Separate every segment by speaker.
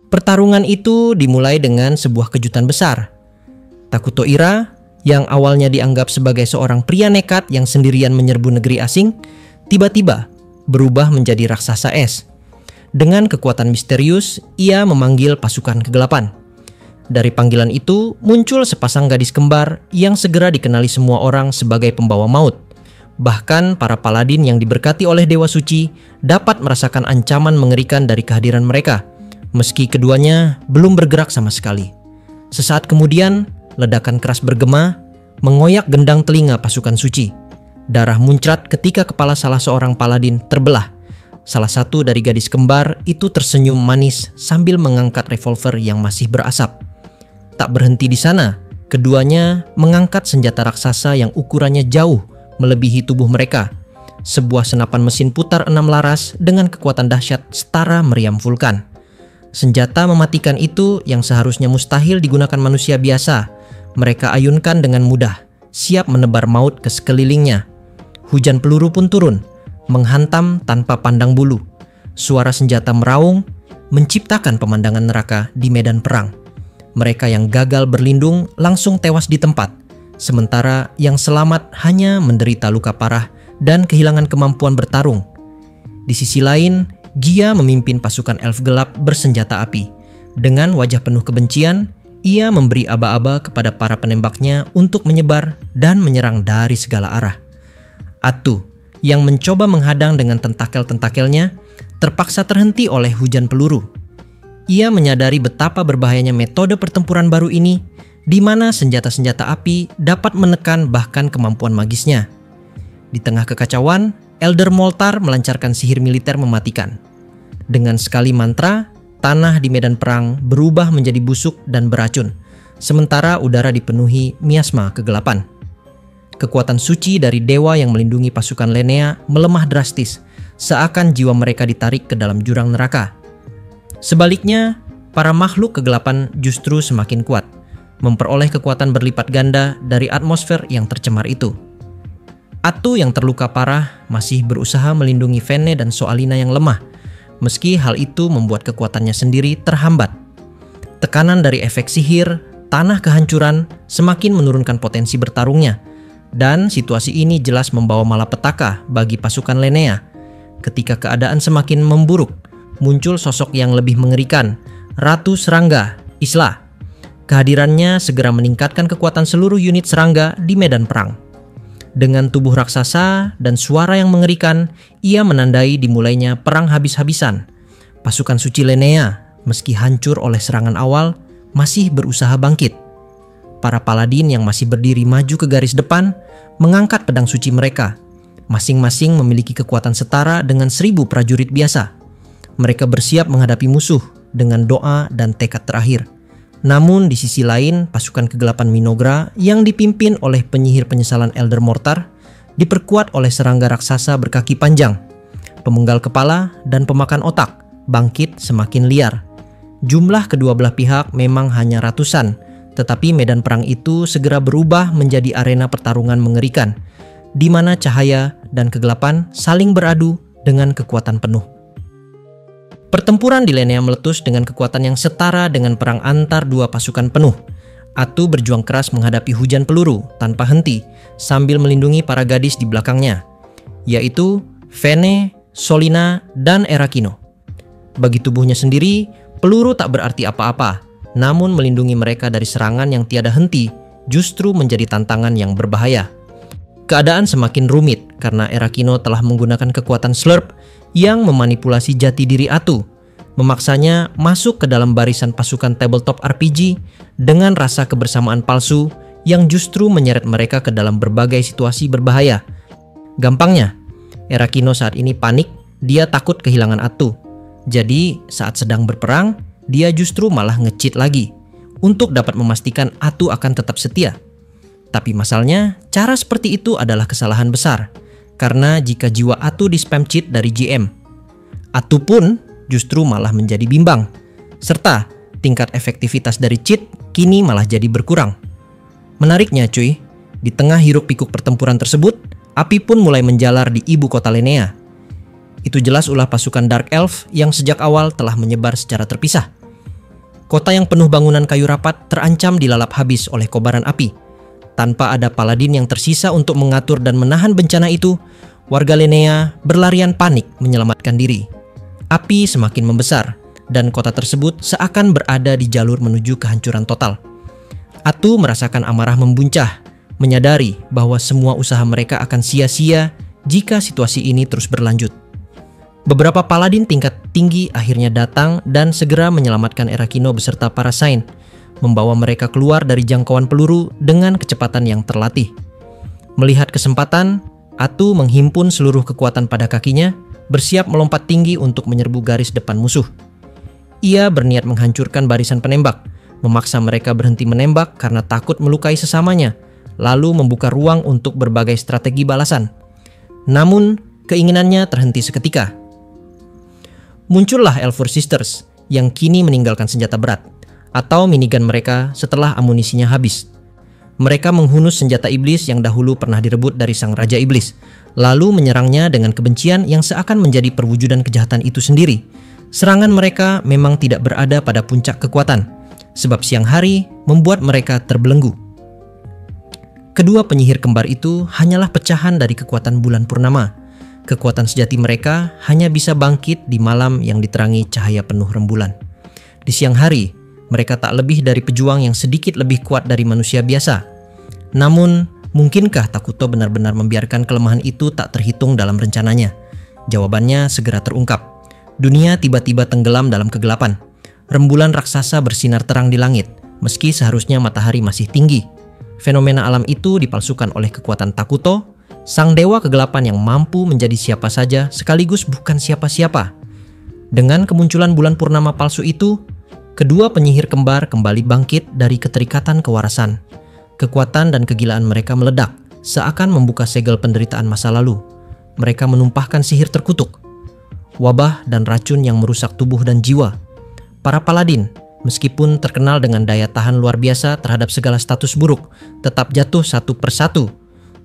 Speaker 1: Pertarungan itu dimulai dengan sebuah kejutan besar. Takuto Ira, yang awalnya dianggap sebagai seorang pria nekat yang sendirian menyerbu negeri asing, tiba-tiba berubah menjadi raksasa es. Dengan kekuatan misterius, ia memanggil pasukan kegelapan. Dari panggilan itu, muncul sepasang gadis kembar yang segera dikenali semua orang sebagai pembawa maut. Bahkan para paladin yang diberkati oleh Dewa Suci dapat merasakan ancaman mengerikan dari kehadiran mereka, meski keduanya belum bergerak sama sekali. Sesaat kemudian, ledakan keras bergema, mengoyak gendang telinga pasukan suci. Darah muncrat ketika kepala salah seorang paladin terbelah. Salah satu dari gadis kembar itu tersenyum manis sambil mengangkat revolver yang masih berasap. Tak berhenti di sana, keduanya mengangkat senjata raksasa yang ukurannya jauh melebihi tubuh mereka. Sebuah senapan mesin putar 6 laras dengan kekuatan dahsyat setara meriam vulkan. Senjata mematikan itu yang seharusnya mustahil digunakan manusia biasa, mereka ayunkan dengan mudah, siap menebar maut ke sekelilingnya. Hujan peluru pun turun, menghantam tanpa pandang bulu. Suara senjata meraung, menciptakan pemandangan neraka di medan perang. Mereka yang gagal berlindung langsung tewas di tempat, sementara yang selamat hanya menderita luka parah dan kehilangan kemampuan bertarung. Di sisi lain, Gia memimpin pasukan elf gelap bersenjata api. Dengan wajah penuh kebencian, ia memberi aba-aba kepada para penembaknya untuk menyebar dan menyerang dari segala arah. Atu, yang mencoba menghadang dengan tentakel-tentakelnya, terpaksa terhenti oleh hujan peluru. Ia menyadari betapa berbahayanya metode pertempuran baru ini, di mana senjata-senjata api dapat menekan bahkan kemampuan magisnya. Di tengah kekacauan, Elder Moltar melancarkan sihir militer mematikan. Dengan sekali mantra, tanah di medan perang berubah menjadi busuk dan beracun, sementara udara dipenuhi miasma kegelapan. Kekuatan suci dari dewa yang melindungi pasukan Lenea melemah drastis, seakan jiwa mereka ditarik ke dalam jurang neraka. Sebaliknya, para makhluk kegelapan justru semakin kuat, memperoleh kekuatan berlipat ganda dari atmosfer yang tercemar itu. Atu yang terluka parah masih berusaha melindungi Vene dan Soalina yang lemah, meski hal itu membuat kekuatannya sendiri terhambat. Tekanan dari efek sihir, tanah kehancuran semakin menurunkan potensi bertarungnya, dan situasi ini jelas membawa malapetaka bagi pasukan Lenea. Ketika keadaan semakin memburuk, muncul sosok yang lebih mengerikan, Ratu Serangga, Isla. Kehadirannya segera meningkatkan kekuatan seluruh unit serangga di medan perang. Dengan tubuh raksasa dan suara yang mengerikan, ia menandai dimulainya perang habis-habisan. Pasukan suci Lenea, meski hancur oleh serangan awal, masih berusaha bangkit. Para paladin yang masih berdiri maju ke garis depan, mengangkat pedang suci mereka. Masing-masing memiliki kekuatan setara dengan 1000 prajurit biasa. Mereka bersiap menghadapi musuh dengan doa dan tekad terakhir. Namun di sisi lain, pasukan kegelapan Minogra yang dipimpin oleh penyihir penyesalan Elder Mortar diperkuat oleh serangga raksasa berkaki panjang. Pemenggal kepala dan pemakan otak bangkit semakin liar. Jumlah kedua belah pihak memang hanya ratusan, tetapi medan perang itu segera berubah menjadi arena pertarungan mengerikan, di mana cahaya dan kegelapan saling beradu dengan kekuatan penuh. Pertempuran di Lenea meletus dengan kekuatan yang setara dengan perang antar dua pasukan penuh. Atu berjuang keras menghadapi hujan peluru tanpa henti sambil melindungi para gadis di belakangnya, yaitu Vene, Solina, dan Erakino. Bagi tubuhnya sendiri, peluru tak berarti apa-apa, namun melindungi mereka dari serangan yang tiada henti justru menjadi tantangan yang berbahaya. Keadaan semakin rumit karena Erakino telah menggunakan kekuatan Slurp yang memanipulasi jati diri Atu, memaksanya masuk ke dalam barisan pasukan tabletop RPG dengan rasa kebersamaan palsu yang justru menyeret mereka ke dalam berbagai situasi berbahaya. Gampangnya, Erakino saat ini panik, dia takut kehilangan Atu. Jadi saat sedang berperang, dia justru malah nge-cheat lagi untuk dapat memastikan Atu akan tetap setia. Tapi masalahnya, cara seperti itu adalah kesalahan besar. Karena jika jiwa Atu di spam cheat dari GM, Atu pun justru malah menjadi bimbang. Serta tingkat efektivitas dari cheat kini malah jadi berkurang. Menariknya cuy, di tengah hiruk pikuk pertempuran tersebut, api pun mulai menjalar di ibu kota Lenea. Itu jelas ulah pasukan Dark Elf yang sejak awal telah menyebar secara terpisah. Kota yang penuh bangunan kayu rapat terancam dilalap habis oleh kobaran api. Tanpa ada paladin yang tersisa untuk mengatur dan menahan bencana itu, warga Lenea berlarian panik menyelamatkan diri. Api semakin membesar, dan kota tersebut seakan berada di jalur menuju kehancuran total. Atu merasakan amarah membuncah, menyadari bahwa semua usaha mereka akan sia-sia jika situasi ini terus berlanjut. Beberapa paladin tingkat tinggi akhirnya datang dan segera menyelamatkan Erakino beserta para Sain, membawa mereka keluar dari jangkauan peluru dengan kecepatan yang terlatih. Melihat kesempatan, Atu menghimpun seluruh kekuatan pada kakinya, bersiap melompat tinggi untuk menyerbu garis depan musuh. Ia berniat menghancurkan barisan penembak, memaksa mereka berhenti menembak karena takut melukai sesamanya, lalu membuka ruang untuk berbagai strategi balasan. Namun, keinginannya terhenti seketika. Muncullah Elfur Sisters yang kini meninggalkan senjata berat atau minigun mereka setelah amunisinya habis. Mereka menghunus senjata iblis yang dahulu pernah direbut dari sang Raja Iblis, lalu menyerangnya dengan kebencian yang seakan menjadi perwujudan kejahatan itu sendiri. Serangan mereka memang tidak berada pada puncak kekuatan, sebab siang hari membuat mereka terbelenggu. Kedua penyihir kembar itu hanyalah pecahan dari kekuatan bulan purnama. Kekuatan sejati mereka hanya bisa bangkit di malam yang diterangi cahaya penuh rembulan. Di siang hari, mereka tak lebih dari pejuang yang sedikit lebih kuat dari manusia biasa. Namun, mungkinkah Takuto benar-benar membiarkan kelemahan itu tak terhitung dalam rencananya? Jawabannya segera terungkap. Dunia tiba-tiba tenggelam dalam kegelapan. Rembulan raksasa bersinar terang di langit, meski seharusnya matahari masih tinggi. Fenomena alam itu dipalsukan oleh kekuatan Takuto, sang dewa kegelapan yang mampu menjadi siapa saja sekaligus bukan siapa-siapa. Dengan kemunculan bulan purnama palsu itu, kedua penyihir kembar kembali bangkit dari keterikatan kewarasan. Kekuatan dan kegilaan mereka meledak, seakan membuka segel penderitaan masa lalu. Mereka menumpahkan sihir terkutuk, wabah dan racun yang merusak tubuh dan jiwa. Para paladin, meskipun terkenal dengan daya tahan luar biasa terhadap segala status buruk, tetap jatuh satu persatu.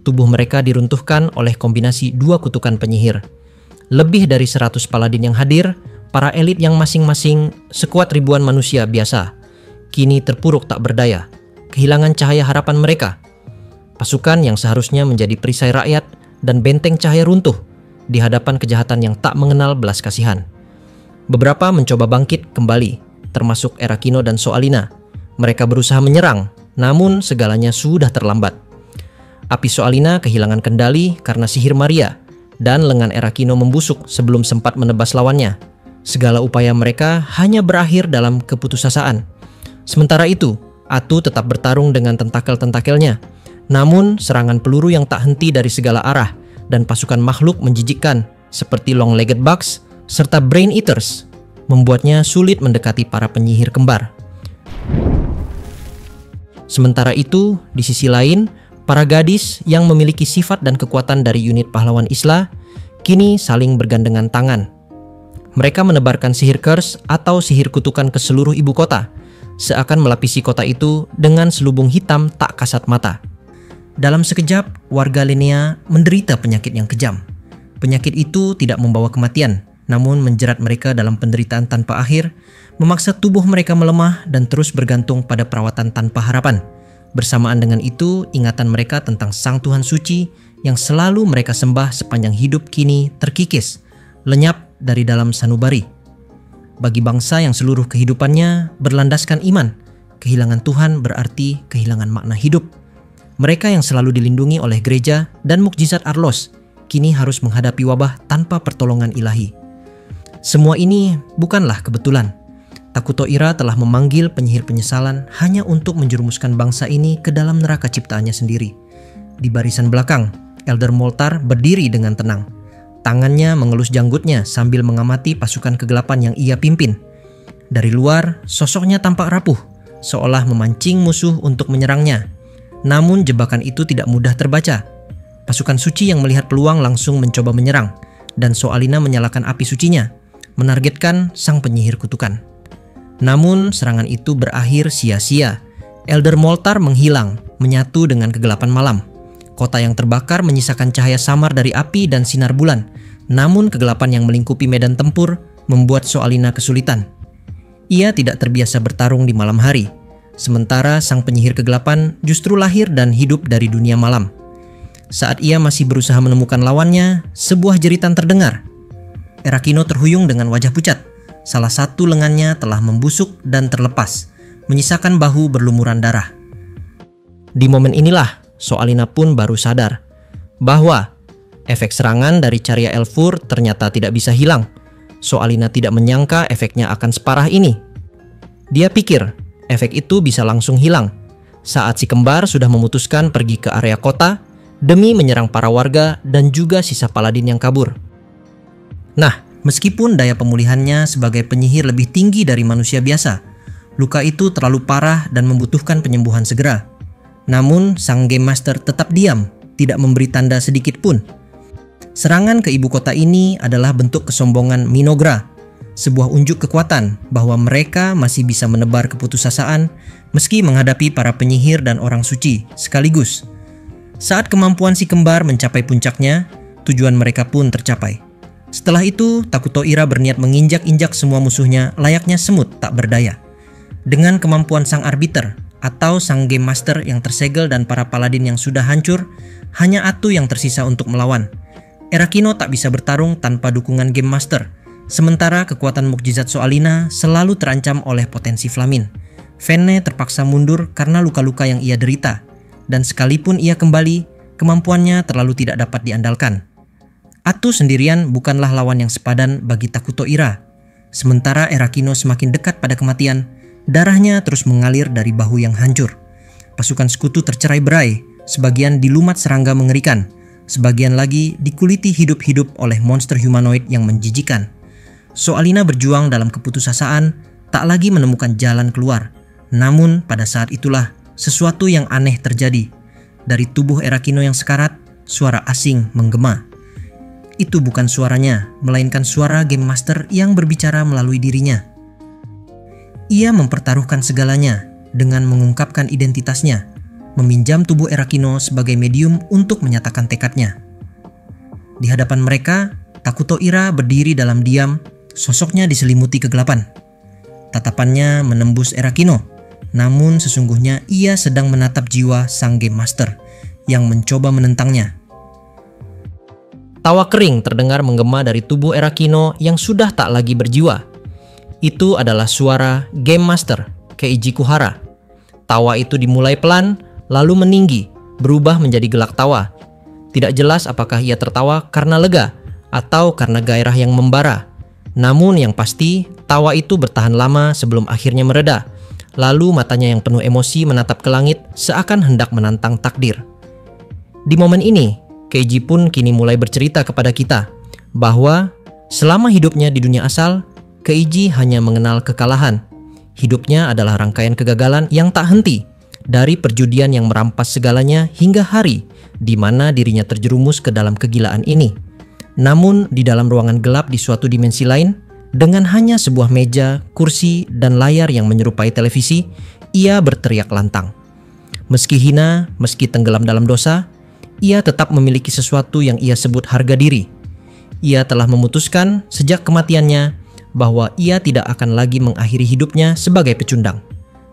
Speaker 1: Tubuh mereka diruntuhkan oleh kombinasi dua kutukan penyihir. Lebih dari 100 paladin yang hadir, para elit yang masing-masing sekuat ribuan manusia biasa, kini terpuruk tak berdaya, kehilangan cahaya harapan mereka. Pasukan yang seharusnya menjadi perisai rakyat dan benteng cahaya runtuh di hadapan kejahatan yang tak mengenal belas kasihan. Beberapa mencoba bangkit kembali, termasuk Erakino dan Soalina. Mereka berusaha menyerang, namun segalanya sudah terlambat. Api Soalina kehilangan kendali karena sihir Maria, dan lengan Erakino membusuk sebelum sempat menebas lawannya. Segala upaya mereka hanya berakhir dalam keputusasaan. Sementara itu, Atu tetap bertarung dengan tentakel-tentakelnya. Namun, serangan peluru yang tak henti dari segala arah dan pasukan makhluk menjijikkan seperti long-legged bugs serta brain eaters membuatnya sulit mendekati para penyihir kembar. Sementara itu, di sisi lain, para gadis yang memiliki sifat dan kekuatan dari unit pahlawan Isla kini saling bergandengan tangan. Mereka menebarkan sihir curse atau sihir kutukan ke seluruh ibu kota, seakan melapisi kota itu dengan selubung hitam tak kasat mata. Dalam sekejap, warga Lenea menderita penyakit yang kejam. Penyakit itu tidak membawa kematian, namun menjerat mereka dalam penderitaan tanpa akhir, memaksa tubuh mereka melemah dan terus bergantung pada perawatan tanpa harapan. Bersamaan dengan itu, ingatan mereka tentang Sang Tuhan Suci yang selalu mereka sembah sepanjang hidup kini terkikis, lenyap dari dalam sanubari. Bagi bangsa yang seluruh kehidupannya berlandaskan iman, kehilangan Tuhan berarti kehilangan makna hidup. Mereka yang selalu dilindungi oleh gereja dan mukjizat Arlos, kini harus menghadapi wabah tanpa pertolongan ilahi. Semua ini bukanlah kebetulan. Takuto Ira telah memanggil penyihir penyesalan hanya untuk menjerumuskan bangsa ini ke dalam neraka ciptaannya sendiri. Di barisan belakang, Elder Moltar berdiri dengan tenang. Tangannya mengelus janggutnya sambil mengamati pasukan kegelapan yang ia pimpin. Dari luar, sosoknya tampak rapuh, seolah memancing musuh untuk menyerangnya. Namun jebakan itu tidak mudah terbaca. Pasukan suci yang melihat peluang langsung mencoba menyerang, dan Soalina menyalakan api sucinya, menargetkan sang penyihir kutukan. Namun serangan itu berakhir sia-sia. Elder Moltar menghilang, menyatu dengan kegelapan malam. Kota yang terbakar menyisakan cahaya samar dari api dan sinar bulan. Namun kegelapan yang melingkupi medan tempur membuat Soalina kesulitan. Ia tidak terbiasa bertarung di malam hari, sementara sang penyihir kegelapan justru lahir dan hidup dari dunia malam. Saat ia masih berusaha menemukan lawannya, sebuah jeritan terdengar. Erakino terhuyung dengan wajah pucat. Salah satu lengannya telah membusuk dan terlepas, menyisakan bahu berlumuran darah. Di momen inilah, Soalina pun baru sadar bahwa efek serangan dari Carya Elfur ternyata tidak bisa hilang. Soalina tidak menyangka efeknya akan separah ini. Dia pikir efek itu bisa langsung hilang saat si kembar sudah memutuskan pergi ke area kota demi menyerang para warga dan juga sisa paladin yang kabur. Nah, meskipun daya pemulihannya sebagai penyihir lebih tinggi dari manusia biasa, luka itu terlalu parah dan membutuhkan penyembuhan segera. Namun, sang Game Master tetap diam, tidak memberi tanda sedikit pun. Serangan ke ibu kota ini adalah bentuk kesombongan Minogra, sebuah unjuk kekuatan bahwa mereka masih bisa menebar keputusasaan meski menghadapi para penyihir dan orang suci sekaligus. Saat kemampuan si kembar mencapai puncaknya, tujuan mereka pun tercapai. Setelah itu, Takuto Ira berniat menginjak-injak semua musuhnya layaknya semut tak berdaya. Dengan kemampuan sang arbiter atau sang Game Master yang tersegel dan para paladin yang sudah hancur, hanya Atu yang tersisa untuk melawan. Erakino tak bisa bertarung tanpa dukungan Game Master, sementara kekuatan mukjizat Soalina selalu terancam oleh potensi Flamin. Venne terpaksa mundur karena luka-luka yang ia derita, dan sekalipun ia kembali, kemampuannya terlalu tidak dapat diandalkan. Atu sendirian bukanlah lawan yang sepadan bagi Takuto Ira. Sementara Erakino semakin dekat pada kematian, darahnya terus mengalir dari bahu yang hancur. Pasukan sekutu tercerai-berai, sebagian dilumat serangga mengerikan, sebagian lagi dikuliti hidup-hidup oleh monster humanoid yang menjijikan. Soalina berjuang dalam keputusasaan, tak lagi menemukan jalan keluar. Namun pada saat itulah sesuatu yang aneh terjadi. Dari tubuh Erakino yang sekarat, suara asing menggema. Itu bukan suaranya, melainkan suara Game Master yang berbicara melalui dirinya. Ia mempertaruhkan segalanya dengan mengungkapkan identitasnya, meminjam tubuh Erakino sebagai medium untuk menyatakan tekadnya. Di hadapan mereka, Takuto Ira berdiri dalam diam, sosoknya diselimuti kegelapan. Tatapannya menembus Erakino, namun sesungguhnya ia sedang menatap jiwa sang Game Master yang mencoba menentangnya. Tawa kering terdengar menggema dari tubuh Erakino yang sudah tak lagi berjiwa. Itu adalah suara Game Master, Keiji Kuhara. Tawa itu dimulai pelan, lalu meninggi, berubah menjadi gelak tawa. Tidak jelas apakah ia tertawa karena lega atau karena gairah yang membara. Namun yang pasti, tawa itu bertahan lama sebelum akhirnya mereda. Lalu matanya yang penuh emosi menatap ke langit seakan hendak menantang takdir. Di momen ini, Keiji pun kini mulai bercerita kepada kita bahwa selama hidupnya di dunia asal, Keiji hanya mengenal kekalahan. Hidupnya adalah rangkaian kegagalan yang tak henti, dari perjudian yang merampas segalanya hingga hari di mana dirinya terjerumus ke dalam kegilaan ini. Namun di dalam ruangan gelap di suatu dimensi lain, dengan hanya sebuah meja, kursi, dan layar yang menyerupai televisi, ia berteriak lantang. Meski hina, meski tenggelam dalam dosa, ia tetap memiliki sesuatu yang ia sebut harga diri. Ia telah memutuskan sejak kematiannya bahwa ia tidak akan lagi mengakhiri hidupnya sebagai pecundang.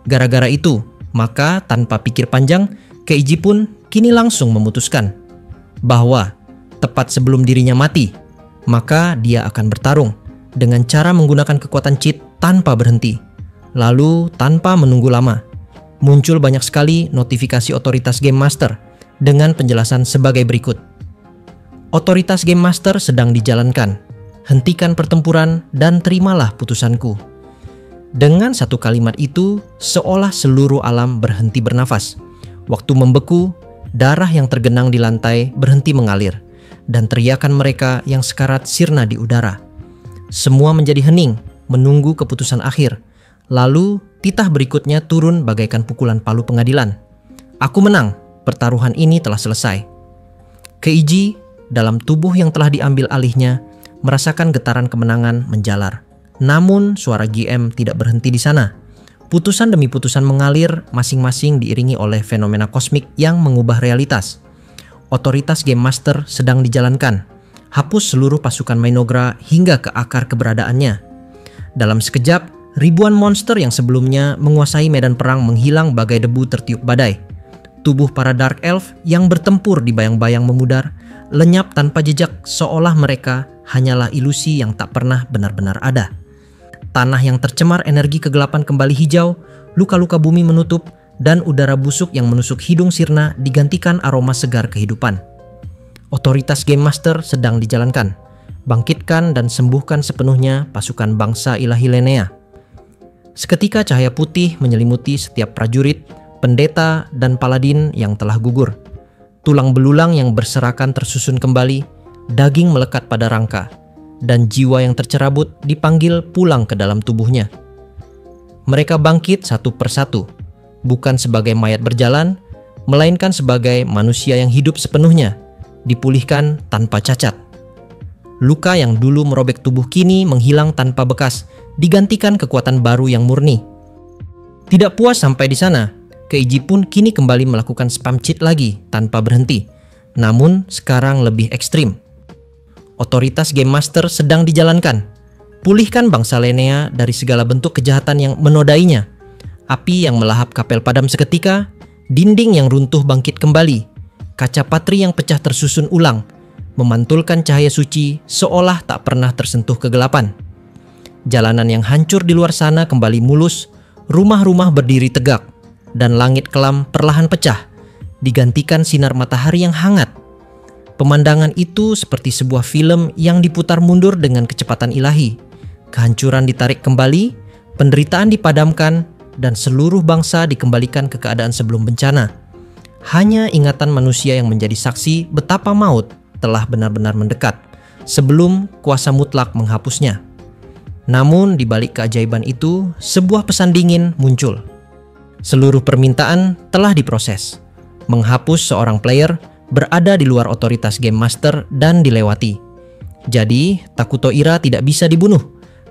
Speaker 1: Gara-gara itu, maka tanpa pikir panjang, Keiji pun kini langsung memutuskan bahwa tepat sebelum dirinya mati, maka dia akan bertarung dengan cara menggunakan kekuatan cheat tanpa berhenti. Lalu tanpa menunggu lama, muncul banyak sekali notifikasi otoritas Game Master dengan penjelasan sebagai berikut. Otoritas Game Master sedang dijalankan. Hentikan pertempuran dan terimalah putusanku. Dengan satu kalimat itu, seolah seluruh alam berhenti bernafas. Waktu membeku, darah yang tergenang di lantai berhenti mengalir, dan teriakan mereka yang sekarat sirna di udara. Semua menjadi hening, menunggu keputusan akhir. Lalu, titah berikutnya turun bagaikan pukulan palu pengadilan. Aku menang. Pertaruhan ini telah selesai. Keiji, dalam tubuh yang telah diambil alihnya, merasakan getaran kemenangan menjalar. Namun suara GM tidak berhenti di sana. Putusan demi putusan mengalir, masing-masing diiringi oleh fenomena kosmik yang mengubah realitas. Otoritas Game Master sedang dijalankan. Hapus seluruh pasukan Minogra hingga ke akar keberadaannya. Dalam sekejap, Ribuan monster yang sebelumnya menguasai medan perang menghilang bagai debu tertiup badai. Tubuh para Dark Elf yang bertempur di bayang-bayang memudar, lenyap tanpa jejak seolah mereka hanyalah ilusi yang tak pernah benar-benar ada. Tanah yang tercemar energi kegelapan kembali hijau, luka-luka bumi menutup, dan udara busuk yang menusuk hidung sirna digantikan aroma segar kehidupan. Otoritas Game Master sedang dijalankan. Bangkitkan dan sembuhkan sepenuhnya pasukan bangsa ilahi Lenea. Seketika cahaya putih menyelimuti setiap prajurit, pendeta, dan paladin yang telah gugur. Tulang belulang yang berserakan tersusun kembali, daging melekat pada rangka, dan jiwa yang tercerabut dipanggil pulang ke dalam tubuhnya. Mereka bangkit satu persatu, bukan sebagai mayat berjalan, melainkan sebagai manusia yang hidup sepenuhnya, dipulihkan tanpa cacat. Luka yang dulu merobek tubuh kini menghilang tanpa bekas, digantikan kekuatan baru yang murni. Tidak puas sampai di sana, Keiji pun kini kembali melakukan spam cheat lagi tanpa berhenti, namun sekarang lebih ekstrim. Otoritas Game Master sedang dijalankan. Pulihkan bangsa Lenea dari segala bentuk kejahatan yang menodainya. Api yang melahap kapel padam seketika, dinding yang runtuh bangkit kembali, kaca patri yang pecah tersusun ulang, memantulkan cahaya suci seolah tak pernah tersentuh kegelapan. Jalanan yang hancur di luar sana kembali mulus, rumah-rumah berdiri tegak, dan langit kelam perlahan pecah, digantikan sinar matahari yang hangat. Pemandangan itu seperti sebuah film yang diputar mundur dengan kecepatan ilahi. Kehancuran ditarik kembali, penderitaan dipadamkan, dan seluruh bangsa dikembalikan ke keadaan sebelum bencana. Hanya ingatan manusia yang menjadi saksi betapa maut telah benar-benar mendekat sebelum kuasa mutlak menghapusnya. Namun di balik keajaiban itu, sebuah pesan dingin muncul. Seluruh permintaan telah diproses. Menghapus seorang player berada di luar otoritas Game Master dan dilewati. Jadi, Takuto Ira tidak bisa dibunuh,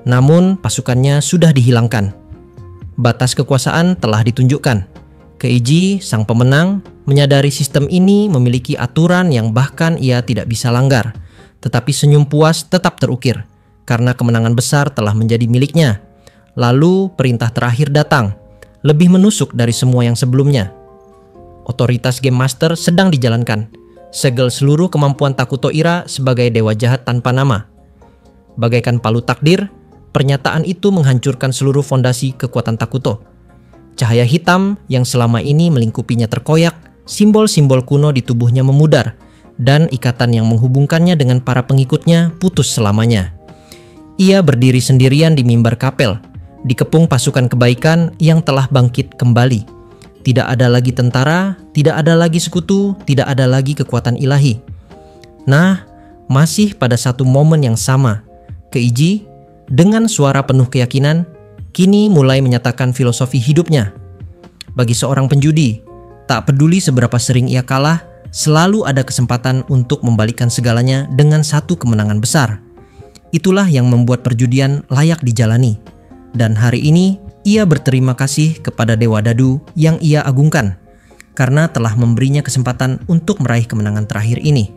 Speaker 1: namun pasukannya sudah dihilangkan. Batas kekuasaan telah ditunjukkan. Keiji, sang pemenang, menyadari sistem ini memiliki aturan yang bahkan ia tidak bisa langgar. Tetapi senyum puas tetap terukir, karena kemenangan besar telah menjadi miliknya. Lalu perintah terakhir datang, lebih menusuk dari semua yang sebelumnya. Otoritas Game Master sedang dijalankan. Segel seluruh kemampuan Takuto Ira sebagai dewa jahat tanpa nama. Bagaikan palu takdir, pernyataan itu menghancurkan seluruh fondasi kekuatan Takuto. Cahaya hitam yang selama ini melingkupinya terkoyak, simbol-simbol kuno di tubuhnya memudar, dan ikatan yang menghubungkannya dengan para pengikutnya putus selamanya. Ia berdiri sendirian di mimbar kapel, dikepung pasukan kebaikan yang telah bangkit kembali. Tidak ada lagi tentara, tidak ada lagi sekutu, tidak ada lagi kekuatan ilahi. Nah, masih pada satu momen yang sama, Keiji, dengan suara penuh keyakinan, kini mulai menyatakan filosofi hidupnya. Bagi seorang penjudi, tak peduli seberapa sering ia kalah, selalu ada kesempatan untuk membalikkan segalanya dengan satu kemenangan besar. Itulah yang membuat perjudian layak dijalani. Dan hari ini, ia berterima kasih kepada Dewa Dadu yang ia agungkan, karena telah memberinya kesempatan untuk meraih kemenangan terakhir ini.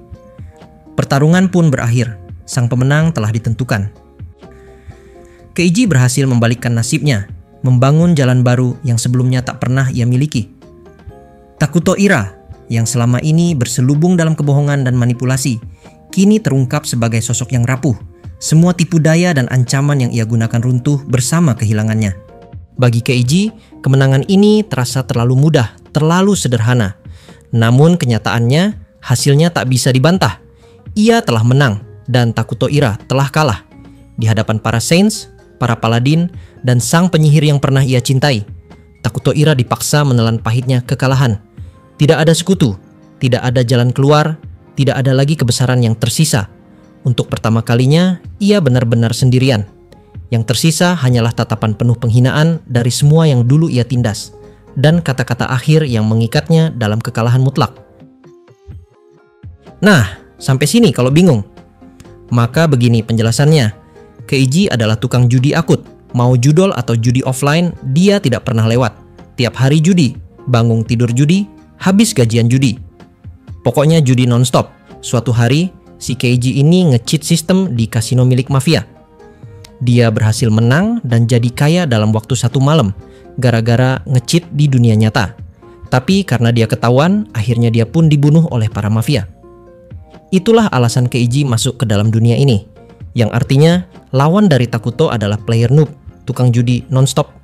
Speaker 1: Pertarungan pun berakhir, sang pemenang telah ditentukan. Keiji berhasil membalikkan nasibnya, membangun jalan baru yang sebelumnya tak pernah ia miliki. Takuto Ira, yang selama ini berselubung dalam kebohongan dan manipulasi, kini terungkap sebagai sosok yang rapuh. Semua tipu daya dan ancaman yang ia gunakan runtuh bersama kehilangannya. Bagi Keiji, kemenangan ini terasa terlalu mudah, terlalu sederhana. Namun kenyataannya, hasilnya tak bisa dibantah. Ia telah menang, dan Takuto Ira telah kalah. Di hadapan para Saints, para paladin, dan sang penyihir yang pernah ia cintai, Takuto Ira dipaksa menelan pahitnya kekalahan. Tidak ada sekutu, tidak ada jalan keluar, tidak ada lagi kebesaran yang tersisa. Untuk pertama kalinya, ia benar-benar sendirian. Yang tersisa hanyalah tatapan penuh penghinaan dari semua yang dulu ia tindas, dan kata-kata akhir yang mengikatnya dalam kekalahan mutlak. Nah, sampai sini kalau bingung. Maka begini penjelasannya. Keiji adalah tukang judi akut. Mau judol atau judi offline, dia tidak pernah lewat. Tiap hari judi, bangun tidur judi, habis gajian judi. Pokoknya judi nonstop. Suatu hari, si Keiji ini nge-cheat sistem di kasino milik mafia. Dia berhasil menang dan jadi kaya dalam waktu 1 malam gara-gara nge-cheat di dunia nyata. Tapi karena dia ketahuan, akhirnya dia pun dibunuh oleh para mafia. Itulah alasan Keiji masuk ke dalam dunia ini, yang artinya lawan dari Takuto adalah player noob, tukang judi nonstop.